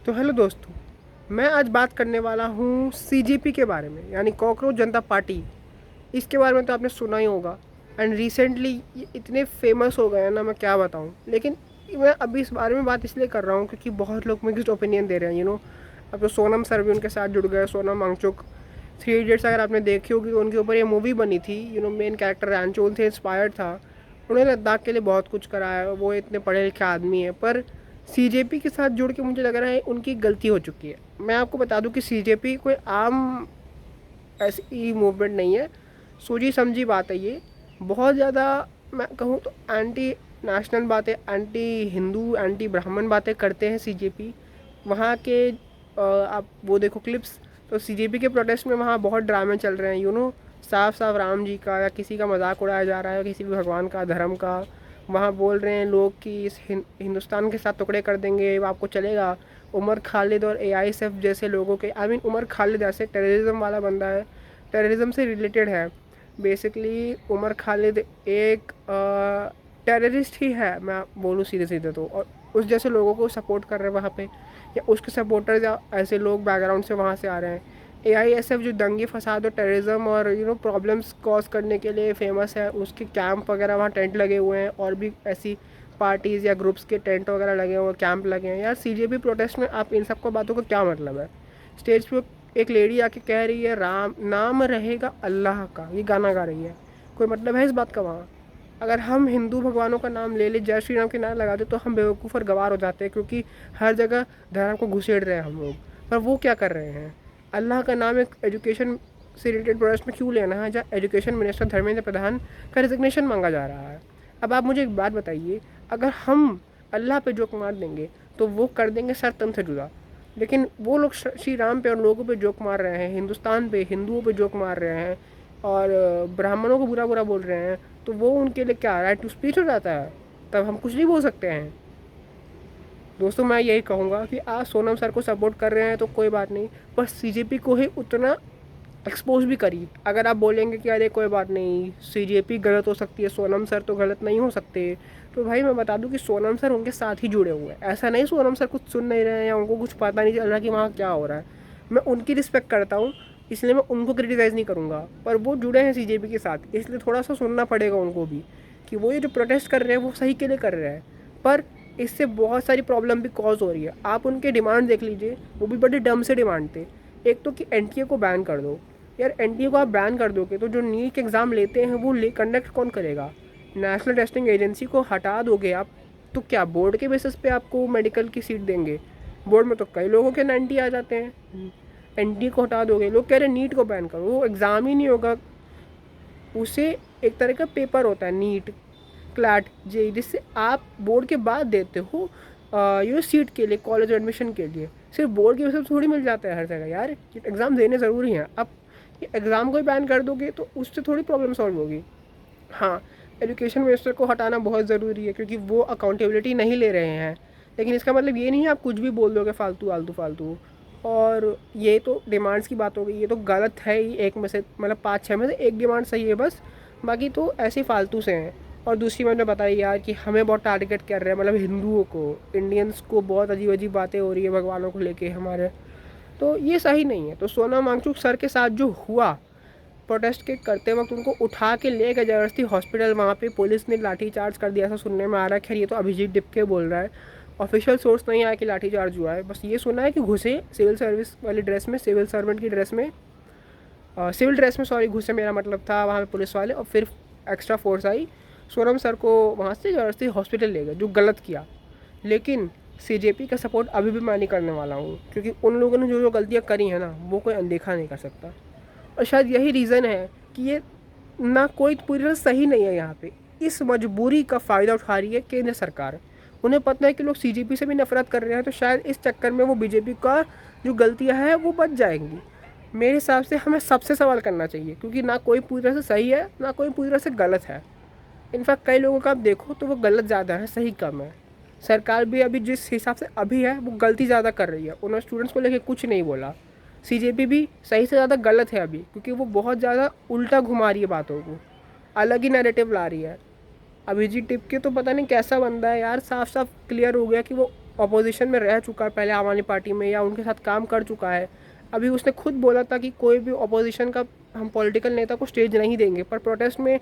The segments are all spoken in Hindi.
तो हेलो दोस्तों, मैं आज बात करने वाला हूँ सीजेपी के बारे में, यानी कॉकरोच जनता पार्टी। इसके बारे में तो आपने सुना ही होगा। एंड रिसेंटली ये इतने फेमस हो गए हैं ना, मैं क्या बताऊँ। लेकिन मैं अभी इस बारे में बात इसलिए कर रहा हूँ क्योंकि बहुत लोग मिक्स्ड ओपिनियन दे रहे हैं। अब तो सोनम सर भी उनके साथ जुड़ गए, सोनम वांगचुक। थ्री इडियट्स अगर आपने देखी होगी तो उनके ऊपर ये मूवी बनी थी। मेन कैरेक्टर रैंचोल से इंस्पायर्ड था। उन्होंने लद्दाख के लिए बहुत कुछ करा है, वो इतने पढ़े लिखे आदमी है। पर सीजेपी के साथ जुड़ के मुझे लग रहा है उनकी गलती हो चुकी है। मैं आपको बता दूं कि सीजेपी कोई आम ऐसी मूवमेंट नहीं है। सोची समझी बात है ये। बहुत ज़्यादा मैं कहूँ तो एंटी नेशनल बातें, एंटी हिंदू, एंटी ब्राह्मण बातें करते हैं सीजेपी। वहाँ के आप वो देखो क्लिप्स, तो सीजेपी के प्रोटेस्ट में वहाँ बहुत ड्रामे चल रहे हैं। साफ साफ राम जी का या किसी का मजाक उड़ाया जा रहा है, किसी भी भगवान का, धर्म का। वहाँ बोल रहे हैं लोग कि इस हिंदुस्तान के साथ टुकड़े कर देंगे, वो आपको चलेगा। उमर खालिद और एआईएसएफ जैसे लोगों के, आई मीन उमर खालिद ऐसे टेररिज्म वाला बंदा है, टेररिज्म से रिलेटेड है। बेसिकली उमर खालिद एक टेररिस्ट ही है, मैं बोलूँ सीधे सीधे तो। और उस जैसे लोगों को सपोर्ट कर रहे हैं वहाँ पे, या उसके सपोर्टर्स या ऐसे लोग बैकग्राउंड से वहाँ से आ रहे हैं। एआईएसएफ जो दंगे फसाद और टेररिज्म और प्रॉब्लम्स कॉज करने के लिए फेमस है, उसके कैंप वगैरह वहाँ टेंट लगे हुए हैं, और भी ऐसी पार्टीज़ या ग्रुप्स के टेंट वगैरह लगे हुए हैं, कैंप लगे हैं। यार सीजेपी प्रोटेस्ट में आप इन सबको बातों का क्या मतलब है। स्टेज पे एक लेडी आके कह रही है राम नाम रहेगा अल्लाह का, ये गाना गा रही है। कोई मतलब है इस बात का वहाँ। अगर हम हिंदू भगवानों का नाम ले ले, जय श्री राम के नाम लगाते तो हम बेवकूफ़ और गवार हो जाते हैं, क्योंकि हर जगह धर्म को घुसेड़ रहे हैं हम लोग। पर वो क्या कर रहे हैं, अल्लाह का नाम एक एजुकेशन से रिलेटेड प्रोजेक्ट में क्यों लेना है, जहाँ एजुकेशन मिनिस्टर धर्मेंद्र प्रधान का रिजिग्नेशन मांगा जा रहा है। अब आप मुझे एक बात बताइए, अगर हम अल्लाह पे जोक मार देंगे तो वो कर देंगे सर तन से जुदा। लेकिन वो लोग श्री राम पे और लोगों पे जोक मार रहे हैं, हिंदुस्तान पे हिंदुओं पे जोक मार रहे हैं, और ब्राह्मणों को बुरा बुरा बोल रहे हैं। तो वो उनके लिए क्या राइट टू स्पीच हो जाता है, तब हम कुछ नहीं बोल सकते हैं। दोस्तों मैं यही कहूँगा कि आप सोनम सर को सपोर्ट कर रहे हैं तो कोई बात नहीं, पर सीजेपी को ही उतना एक्सपोज भी करिए। अगर आप बोलेंगे कि अरे कोई बात नहीं, सीजेपी गलत हो सकती है, सोनम सर तो गलत नहीं हो सकते, तो भाई मैं बता दूं कि सोनम सर उनके साथ ही जुड़े हुए हैं। ऐसा नहीं सोनम सर कुछ सुन नहीं रहे हैं या उनको कुछ पता नहीं चल रहा कि वहाँ क्या हो रहा है। मैं उनकी रिस्पेक्ट करता हूँ, इसलिए मैं उनको क्रिटिसाइज़ नहीं करूँगा। पर वो जुड़े हैं सीजेपी के साथ, इसलिए थोड़ा सा सुनना पड़ेगा उनको भी कि वो ये जो प्रोटेस्ट कर रहे हैं वो सही के लिए कर रहे हैं। पर इससे बहुत सारी प्रॉब्लम भी कॉज हो रही है। आप उनके डिमांड देख लीजिए, वो भी बड़े डम से डिमांड थे। एक तो कि एनटीए को बैन कर दो। यार एनटीए को आप बैन कर दोगे तो जो नीट एग्ज़ाम लेते हैं वो कंडक्ट कौन करेगा। नेशनल टेस्टिंग एजेंसी को हटा दोगे आप, तो क्या बोर्ड के बेसिस पे आपको मेडिकल की सीट देंगे। बोर्ड में तो कई लोगों के 90 आ जाते हैं। एनटीए को हटा दोगे, लोग कह रहे हैं नीट को बैन करो, वो एग्ज़ाम ही नहीं होगा। उसे एक तरह का पेपर होता है नीट, क्लैट, जे, जिससे आप बोर्ड के बाद देते हो सीट के लिए, कॉलेज एडमिशन के लिए। सिर्फ बोर्ड की वजह से थोड़ी मिल जाता है हर जगह यार, एग्ज़ाम देने ज़रूरी हैं। अब एग्ज़ाम को ही बैन कर दोगे तो उससे थोड़ी प्रॉब्लम सॉल्व होगी। हाँ, एजुकेशन मिनिस्टर को हटाना बहुत ज़रूरी है क्योंकि वो अकाउंटेबिलिटी नहीं ले रहे हैं। लेकिन इसका मतलब ये नहीं है आप कुछ भी बोल दोगे फालतू आलतू फालतू। और ये तो डिमांड्स की बात हो गई, ये तो गलत है ही। एक में से मतलब 5-6 में से एक डिमांड सही है बस, बाकी तो ऐसे फालतू से हैं। और दूसरी मैंने बताई यार कि हमें बहुत टारगेट कर रहे हैं, मतलब हिंदुओं को, इंडियंस को बहुत अजीब अजीब बातें हो रही है भगवानों को लेके हमारे। तो ये सही नहीं है। तो सोनम वांगचुक सर के साथ जो हुआ प्रोटेस्ट के करते वक्त, उनको उठा के ले गए ज़बरदस्ती हॉस्पिटल, वहाँ पे पुलिस ने लाठीचार्ज कर दिया, ऐसा सुनने में आ रहा है। खैर ये तो अभिजीत डिपके बोल रहा है, ऑफिशियल सोर्स नहीं आया कि लाठीचार्ज हुआ है। बस ये सुना है कि घुसे सिविल सर्विस वाली ड्रेस में, सिविल सर्वेंट की ड्रेस में, सिविल ड्रेस में, सॉरी, घुसे मेरा मतलब था वहाँ पे पुलिस वाले, और फिर एक्स्ट्रा फोर्स आई, सोनम सर को वहाँ से ज़बरदस्ती हॉस्पिटल ले गए, जो गलत किया। लेकिन सीजेपी का सपोर्ट अभी भी मैं नहीं करने वाला हूँ, क्योंकि उन लोगों ने जो जो गलतियाँ करी हैं ना, वो कोई अनदेखा नहीं कर सकता। और शायद यही रीज़न है कि ये ना कोई पूरी तरह सही नहीं है यहाँ पे। इस मजबूरी का फ़ायदा उठा रही है केंद्र सरकार। उन्हें पता है कि लोग सीजेपी से भी नफरत कर रहे हैं, तो शायद इस चक्कर में वो बीजेपी का जो गलतियाँ हैं वो बच जाएंगी। मेरे हिसाब से हमें सबसे सवाल करना चाहिए, क्योंकि ना कोई पूरी तरह से सही है ना कोई पूरी तरह से गलत है। इनफैक्ट कई लोगों का आप देखो तो वो गलत ज़्यादा है, सही कम है। सरकार भी अभी जिस हिसाब से अभी है वो गलती ज़्यादा कर रही है। उन्होंने स्टूडेंट्स को लेकर कुछ नहीं बोला। सीजेपी भी सही से ज़्यादा गलत है अभी, क्योंकि वो बहुत ज़्यादा उल्टा घुमा रही है बातों को, अलग ही नैरेटिव ला रही है। अभिजीत टिप के तो पता नहीं कैसा बंदा है यार, साफ साफ क्लियर हो गया कि वो अपोजिशन में रह चुका है पहले आम आदमी पार्टी में, या उनके साथ काम कर चुका है। अभी उसने खुद बोला था कि कोई भी अपोजिशन का हम पॉलिटिकल नेता को स्टेज नहीं देंगे, पर प्रोटेस्ट में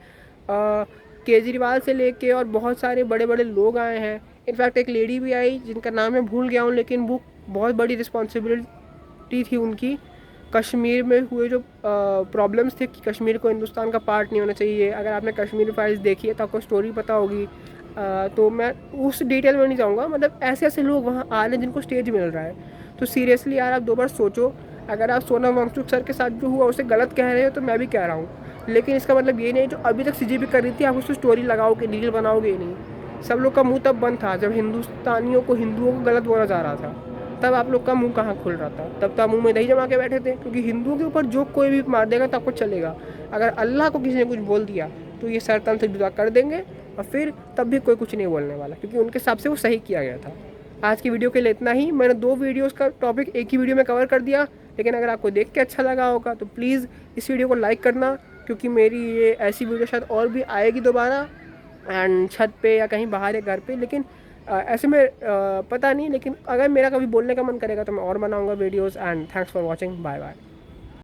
केजरीवाल से लेके और बहुत सारे बड़े बड़े लोग आए हैं। इनफैक्ट एक लेडी भी आई जिनका नाम मैं भूल गया हूँ, लेकिन वो बहुत बड़ी रिस्पॉन्सिबिलिटी थी उनकी। कश्मीर में हुए जो प्रॉब्लम्स थे कि कश्मीर को हिंदुस्तान का पार्ट नहीं होना चाहिए, अगर आपने कश्मीर फाइल्स देखी है तो आपको स्टोरी पता होगी। तो मैं उस डिटेल में नहीं जाऊँगा, मतलब ऐसे ऐसे लोग वहाँ आ रहे हैं जिनको स्टेज मिल रहा है। तो सीरियसली यार आप 2 बार सोचो, अगर आप सोनम वांगचुक सर के साथ जो हुआ उसे गलत कह रहे हो तो मैं भी कह रहा हूँ, लेकिन इसका मतलब ये नहीं जो अभी तक सीजेपी कर रही थी आप उसको स्टोरी लगाओगे, रील बनाओगे नहीं। सब लोग का मुंह तब बंद था जब हिंदुस्तानियों को, हिंदुओं को गलत बोला जा रहा था, तब आप लोग का मुंह कहाँ खुल रहा था? तब तो आप मुंह में दही जमा के बैठे थे, क्योंकि हिंदुओं के ऊपर जो कोई भी मार देगा तो आपको चलेगा। अगर अल्लाह को किसी ने कुछ बोल दिया तो ये सर तन से जुदा कर देंगे, और फिर तब भी कोई कुछ नहीं बोलने वाला, क्योंकि उनके हिसाब से वो सही किया गया था। आज की वीडियो के लिए इतना ही। मैंने 2 वीडियोस का टॉपिक एक ही वीडियो में कवर कर दिया, लेकिन अगर आपको देख के अच्छा लगा होगा तो प्लीज़ इस वीडियो को लाइक करना, क्योंकि मेरी ये ऐसी वीडियो शायद और भी आएगी दोबारा, एंड छत पे या कहीं बाहर या घर पे। लेकिन ऐसे में पता नहीं, लेकिन अगर मेरा कभी बोलने का मन करेगा तो मैं और बनाऊंगा videos. And thanks for watching, bye bye.